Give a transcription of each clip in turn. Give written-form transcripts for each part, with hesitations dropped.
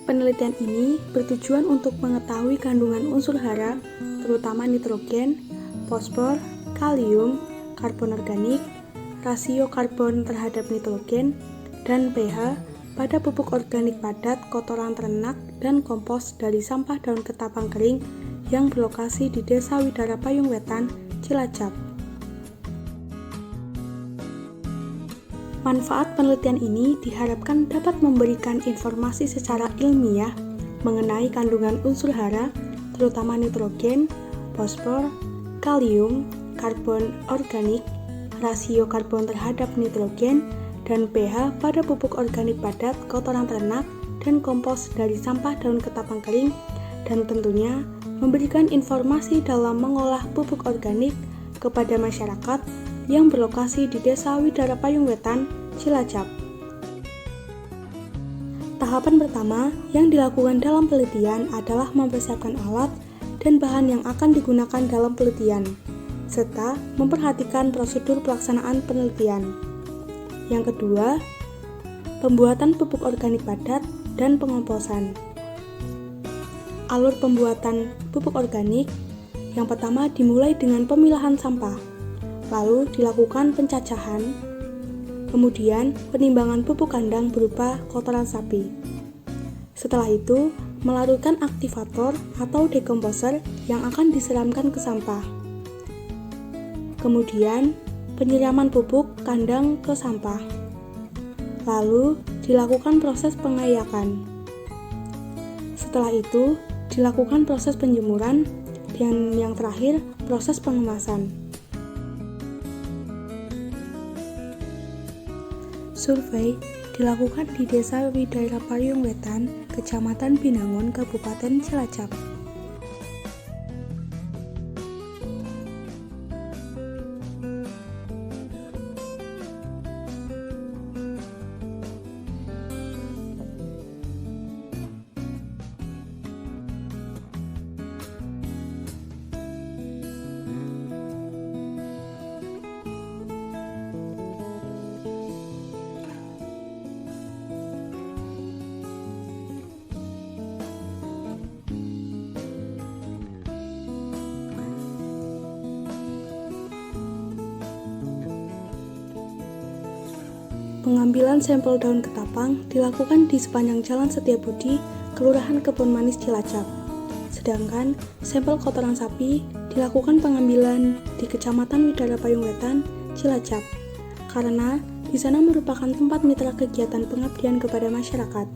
Penelitian ini bertujuan untuk mengetahui kandungan unsur hara, terutama nitrogen, fosfor, kalium, karbon organik, rasio karbon terhadap nitrogen, dan pH pada pupuk organik padat, kotoran ternak, dan kompos dari sampah daun ketapang kering yang berlokasi di Desa Widara Payung Wetan, Cilacap. Manfaat penelitian ini diharapkan dapat memberikan informasi secara ilmiah mengenai kandungan unsur hara, terutama nitrogen, fosfor, kalium, karbon organik, rasio karbon terhadap nitrogen, dan pH pada pupuk organik padat, kotoran ternak, dan kompos dari sampah daun ketapang kering, dan tentunya memberikan informasi dalam mengolah pupuk organik kepada masyarakat yang berlokasi di Desa Widara Payung Wetan, Cilacap. Tahapan pertama yang dilakukan dalam penelitian adalah mempersiapkan alat dan bahan yang akan digunakan dalam penelitian, serta memperhatikan prosedur pelaksanaan penelitian. Yang kedua, pembuatan pupuk organik padat dan pengomposan. Alur pembuatan pupuk organik yang pertama dimulai dengan pemilahan sampah, lalu dilakukan pencacahan, kemudian penimbangan pupuk kandang berupa kotoran sapi. Setelah itu, melarutkan aktivator atau dekomposer yang akan disiramkan ke sampah. Kemudian, penyiraman pupuk kandang ke sampah. Lalu, dilakukan proses pengayakan. Setelah itu, dilakukan proses penjemuran, dan yang terakhir, proses pengemasan. Survei dilakukan di Desa Widara Payung Wetan, Kecamatan Binangun, Kabupaten Cilacap. Pengambilan sampel daun ketapang dilakukan di sepanjang Jalan Setiabudi, Kelurahan Kebon Manis, Cilacap. Sedangkan sampel kotoran sapi dilakukan pengambilan di Kecamatan Widara Payung Wetan, Cilacap, karena di sana merupakan tempat mitra kegiatan pengabdian kepada masyarakat.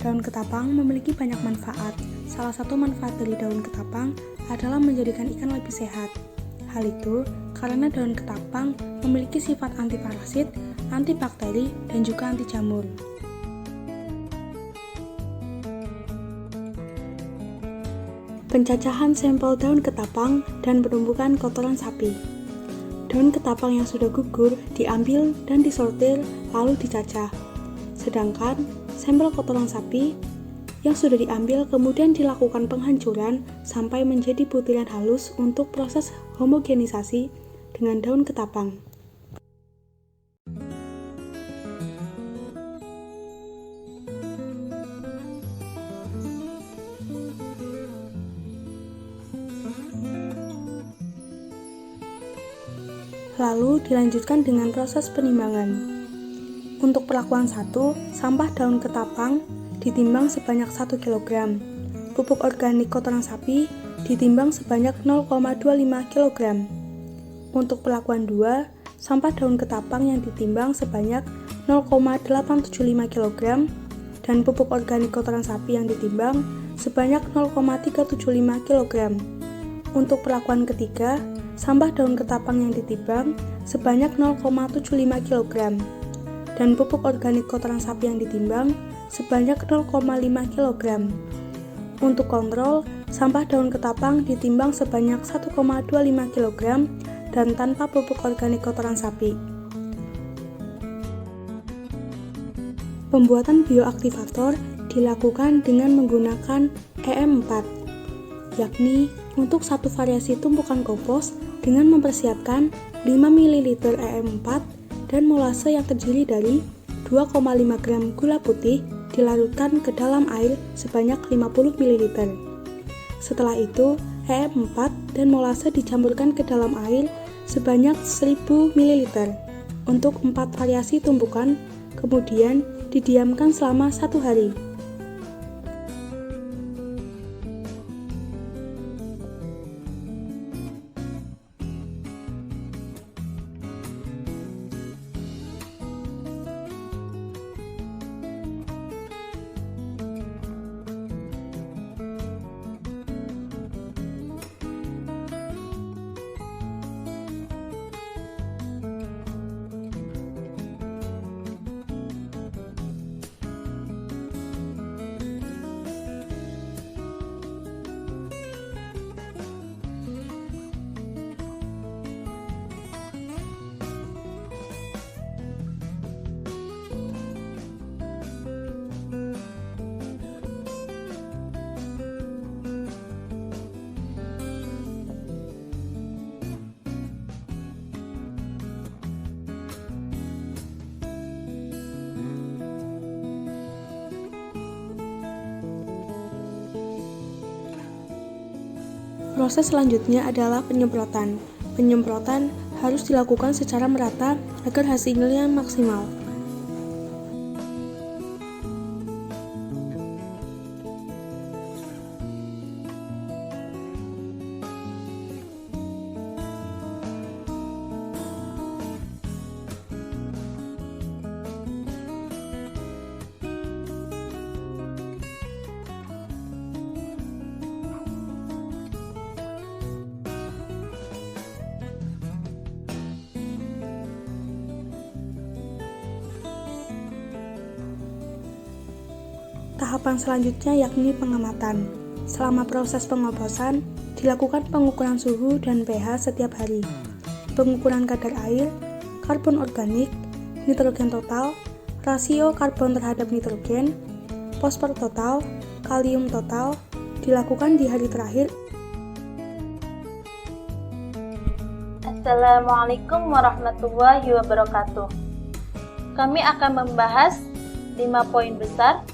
Daun ketapang memiliki banyak manfaat. Salah satu manfaat dari daun ketapang adalah menjadikan ikan lebih sehat. Hal itu karena daun ketapang memiliki sifat antiparasit, antibakteri, dan juga anti jamur. Pencacahan sampel daun ketapang dan penumbukan kotoran sapi. Daun ketapang yang sudah gugur diambil dan disortir lalu dicacah. Sedangkan sampel kotoran sapi yang sudah diambil kemudian dilakukan penghancuran sampai menjadi butiran halus untuk proses homogenisasi dengan daun ketapang. Lalu dilanjutkan dengan proses penimbangan. Untuk perlakuan 1, sampah daun ketapang ditimbang sebanyak 1 kg. Pupuk organik kotoran sapi ditimbang sebanyak 0,25 kg. Untuk perlakuan 2, sampah daun ketapang yang ditimbang sebanyak 0,875 kg dan pupuk organik kotoran sapi yang ditimbang sebanyak 0,375 kg. Untuk perlakuan ketiga, sampah daun ketapang yang ditimbang sebanyak 0,75 kg dan pupuk organik kotoran sapi yang ditimbang sebanyak 0,5 kg. Untuk kontrol, sampah daun ketapang ditimbang sebanyak 1,25 kg dan tanpa pupuk organik kotoran sapi. Pembuatan bioaktivator dilakukan dengan menggunakan EM4, yakni untuk satu variasi tumpukan kompos dengan mempersiapkan 5 ml EM4 dan molase yang terdiri dari 2,5 gram gula putih dilarutkan ke dalam air sebanyak 50 ml. Setelah itu, EM4 dan molase dicampurkan ke dalam air sebanyak 1000 ml untuk 4 variasi tumpukan, kemudian didiamkan selama 1 hari. Proses selanjutnya adalah penyemprotan. Penyemprotan harus dilakukan secara merata agar hasilnya maksimal. Tahapan selanjutnya yakni pengamatan. Selama proses pengoposan, dilakukan pengukuran suhu dan pH setiap hari, pengukuran kadar air, karbon organik, nitrogen total, rasio karbon terhadap nitrogen, fosfor total, kalium total, dilakukan di hari terakhir. Assalamualaikum warahmatullahi wabarakatuh. Kami akan membahas 5 poin besar.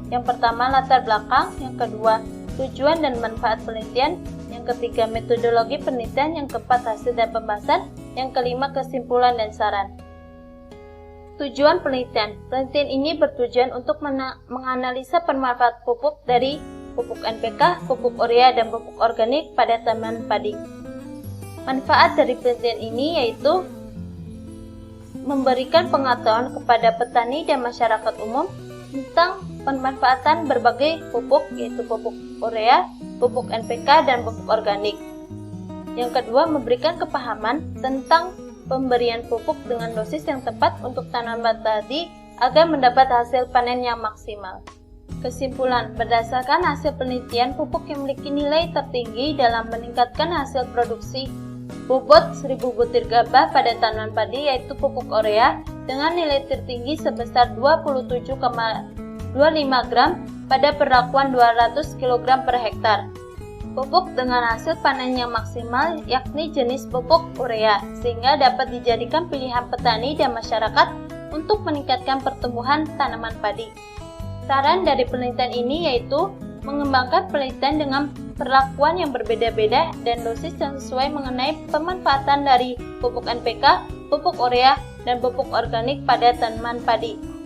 Yang pertama, latar belakang. Yang kedua, tujuan dan manfaat penelitian. Yang ketiga, metodologi penelitian. Yang keempat, hasil dan pembahasan. Yang kelima, kesimpulan dan saran. Tujuan penelitian. Penelitian ini bertujuan untuk menganalisa pemanfaat pupuk dari pupuk NPK, pupuk urea, dan pupuk organik pada tanaman padi. Manfaat dari penelitian ini yaitu memberikan pengetahuan kepada petani dan masyarakat umum tentang pemanfaatan berbagai pupuk, yaitu pupuk urea, pupuk NPK, dan pupuk organik. Yang kedua, memberikan kepahaman tentang pemberian pupuk dengan dosis yang tepat untuk tanaman tadi agar mendapat hasil panen yang maksimal. Kesimpulan, berdasarkan hasil penelitian, pupuk yang memiliki nilai tertinggi dalam meningkatkan hasil produksi bobot 1000 butir gabah pada tanaman padi yaitu pupuk urea dengan nilai tertinggi sebesar 27,25 gram pada perlakuan 200 kg per hektar. Pupuk dengan hasil panen yang maksimal yakni jenis pupuk urea sehingga dapat dijadikan pilihan petani dan masyarakat untuk meningkatkan pertumbuhan tanaman padi. Saran dari penelitian ini yaitu mengembangkan penelitian dengan perlakuan yang berbeda-beda dan dosis yang sesuai mengenai pemanfaatan dari pupuk NPK, pupuk urea, dan pupuk organik pada tanaman padi.